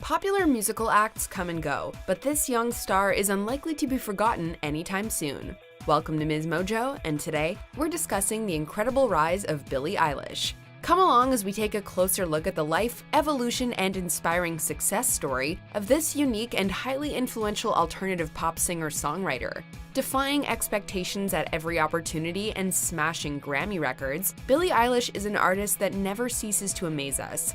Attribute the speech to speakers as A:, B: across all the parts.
A: Popular musical acts come and go, but this young star is unlikely to be forgotten anytime soon. Welcome to Ms. Mojo, and today, we're discussing the incredible rise of Billie Eilish. Come along as we take a closer look at the life, evolution, and inspiring success story of this unique and highly influential alternative pop singer-songwriter. Defying expectations at every opportunity and smashing Grammy records, Billie Eilish is an artist that never ceases to amaze us.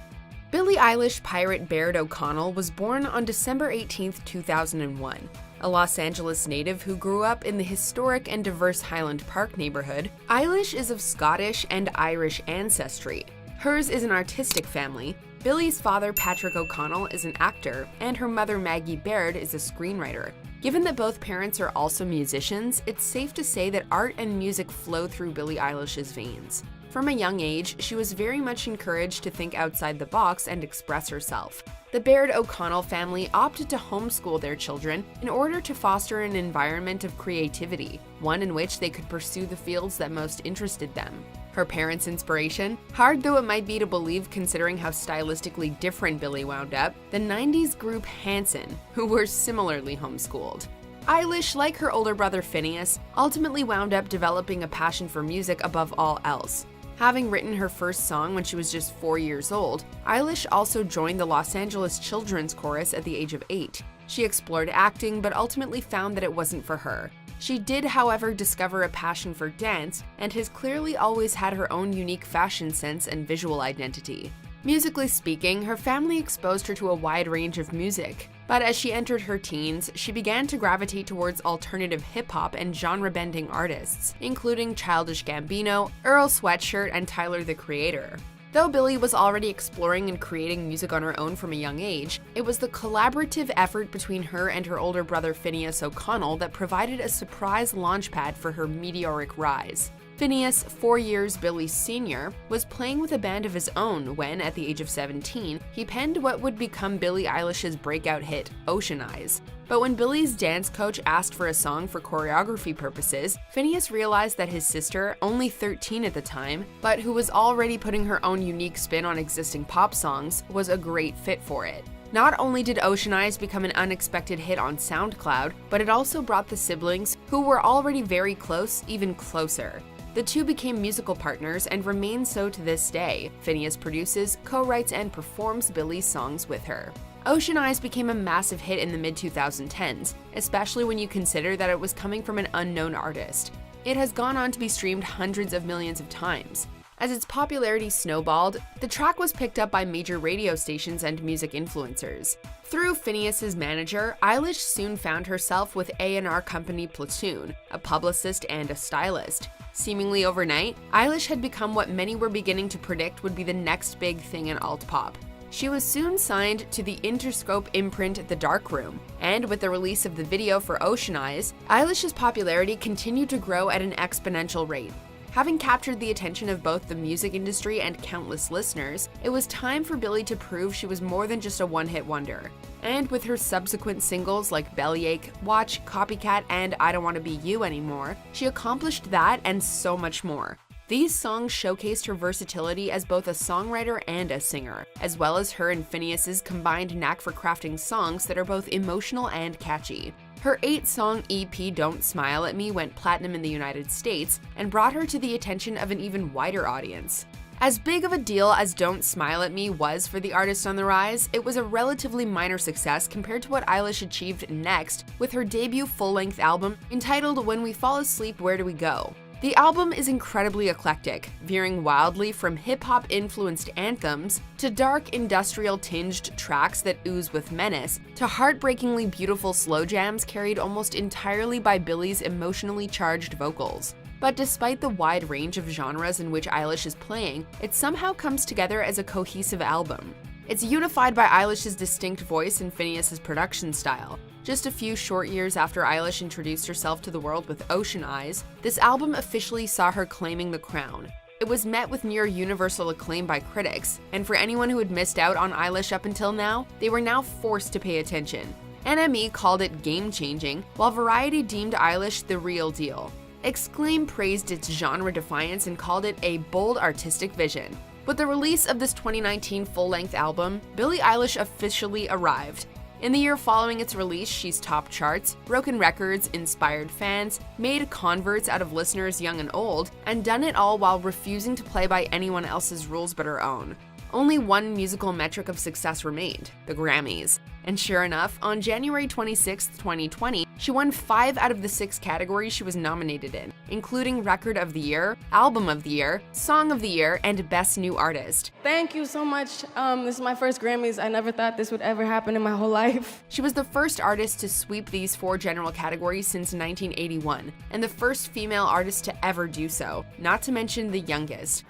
A: Billie Eilish pirate Baird O'Connell was born on December 18, 2001. A Los Angeles native who grew up in the historic and diverse Highland Park neighborhood, Eilish is of Scottish and Irish ancestry. Hers is an artistic family. Billie's father, Patrick O'Connell, is an actor, and her mother, Maggie Baird, is a screenwriter. Given that both parents are also musicians, it's safe to say that art and music flow through Billie Eilish's veins. From a young age, she was very much encouraged to think outside the box and express herself. The Baird O'Connell family opted to homeschool their children in order to foster an environment of creativity, one in which they could pursue the fields that most interested them. Her parents' inspiration, hard though it might be to believe considering how stylistically different Billie wound up, the 90s group Hanson, who were similarly homeschooled. Eilish, like her older brother Phineas, ultimately wound up developing a passion for music above all else. Having written her first song when she was just 4 years old, Eilish also joined the Los Angeles Children's Chorus at the age of 8. She explored acting but ultimately found that it wasn't for her. She did, however, discover a passion for dance and has clearly always had her own unique fashion sense and visual identity. Musically speaking, her family exposed her to a wide range of music, but as she entered her teens, she began to gravitate towards alternative hip-hop and genre-bending artists, including Childish Gambino, Earl Sweatshirt, and Tyler, the Creator. Though Billie was already exploring and creating music on her own from a young age, it was the collaborative effort between her and her older brother Phineas O'Connell that provided a surprise launchpad for her meteoric rise. Phineas, 4 years Billie's senior, was playing with a band of his own when, at the age of 17, he penned what would become Billie Eilish's breakout hit, Ocean Eyes. But when Billie's dance coach asked for a song for choreography purposes, Phineas realized that his sister, only 13 at the time, but who was already putting her own unique spin on existing pop songs, was a great fit for it. Not only did Ocean Eyes become an unexpected hit on SoundCloud, but it also brought the siblings, who were already very close, even closer. The two became musical partners and remain so to this day. Phineas produces, co-writes, and performs Billie's songs with her. Ocean Eyes became a massive hit in the mid-2010s, especially when you consider that it was coming from an unknown artist. It has gone on to be streamed hundreds of millions of times. As its popularity snowballed, the track was picked up by major radio stations and music influencers. Through Phineas's manager, Eilish soon found herself with A&R company Platoon, a publicist and a stylist. Seemingly overnight, Eilish had become what many were beginning to predict would be the next big thing in alt-pop. She was soon signed to the Interscope imprint The Dark Room, and with the release of the video for Ocean Eyes, Eilish's popularity continued to grow at an exponential rate. Having captured the attention of both the music industry and countless listeners, it was time for Billie to prove she was more than just a one-hit wonder. And with her subsequent singles like Bellyache, Watch, Copycat, and I Don't Wanna Be You Anymore, she accomplished that and so much more. These songs showcased her versatility as both a songwriter and a singer, as well as her and Phineas's combined knack for crafting songs that are both emotional and catchy. Her 8-song EP Don't Smile at Me went platinum in the United States and brought her to the attention of an even wider audience. As big of a deal as Don't Smile at Me was for the artist on the rise, it was a relatively minor success compared to what Eilish achieved next with her debut full-length album entitled When We Fall Asleep, Where Do We Go? The album is incredibly eclectic, veering wildly from hip-hop influenced anthems to dark industrial-tinged tracks that ooze with menace, to heartbreakingly beautiful slow jams carried almost entirely by Billie's emotionally charged vocals. But despite the wide range of genres in which Eilish is playing, it somehow comes together as a cohesive album. It's unified by Eilish's distinct voice and Phineas's production style. Just a few short years after Eilish introduced herself to the world with Ocean Eyes, this album officially saw her claiming the crown. It was met with near universal acclaim by critics, and for anyone who had missed out on Eilish up until now, they were now forced to pay attention. NME called it game-changing, while Variety deemed Eilish the real deal. Exclaim praised its genre defiance and called it a bold artistic vision. With the release of this 2019 full-length album, Billie Eilish officially arrived. In the year following its release, she's topped charts, broken records, inspired fans, made converts out of listeners young and old, and done it all while refusing to play by anyone else's rules but her own. Only one musical metric of success remained, the Grammys. And sure enough, on January 26, 2020, she won 5 out of the 6 categories she was nominated in, including Record of the Year, Album of the Year, Song of the Year, and Best New Artist.
B: Thank you so much. This is my first Grammys. I never thought this would ever happen in my whole life.
A: She was the first artist to sweep these 4 general categories since 1981, and the first female artist to ever do so, not to mention the youngest.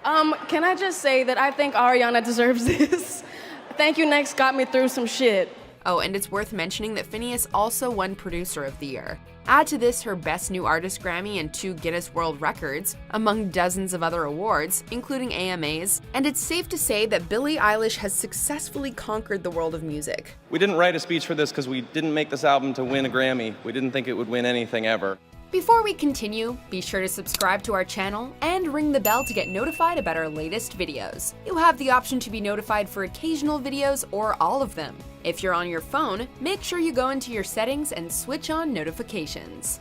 B: Can I just say that I think Ariana deserves this? Thank You Next got me through some shit.
A: Oh, and it's worth mentioning that Finneas also won Producer of the Year. Add to this her Best New Artist Grammy and 2 Guinness World Records, among dozens of other awards, including AMAs, and it's safe to say that Billie Eilish has successfully conquered the world of music.
C: We didn't write a speech for this because we didn't make this album to win a Grammy. We didn't think it would win anything ever.
A: Before we continue, be sure to subscribe to our channel and ring the bell to get notified about our latest videos. You have the option to be notified for occasional videos or all of them. If you're on your phone, make sure you go into your settings and switch on notifications.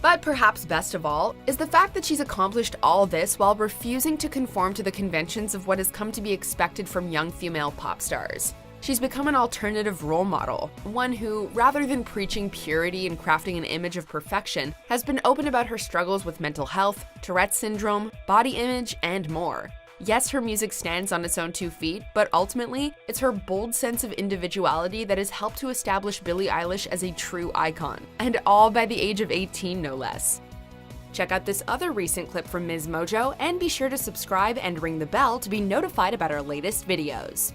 A: But perhaps best of all is the fact that she's accomplished all this while refusing to conform to the conventions of what has come to be expected from young female pop stars. She's become an alternative role model, one who, rather than preaching purity and crafting an image of perfection, has been open about her struggles with mental health, Tourette's syndrome, body image, and more. Yes, her music stands on its own 2 feet, but ultimately, it's her bold sense of individuality that has helped to establish Billie Eilish as a true icon, and all by the age of 18, no less. Check out this other recent clip from Ms. Mojo, and be sure to subscribe and ring the bell to be notified about our latest videos.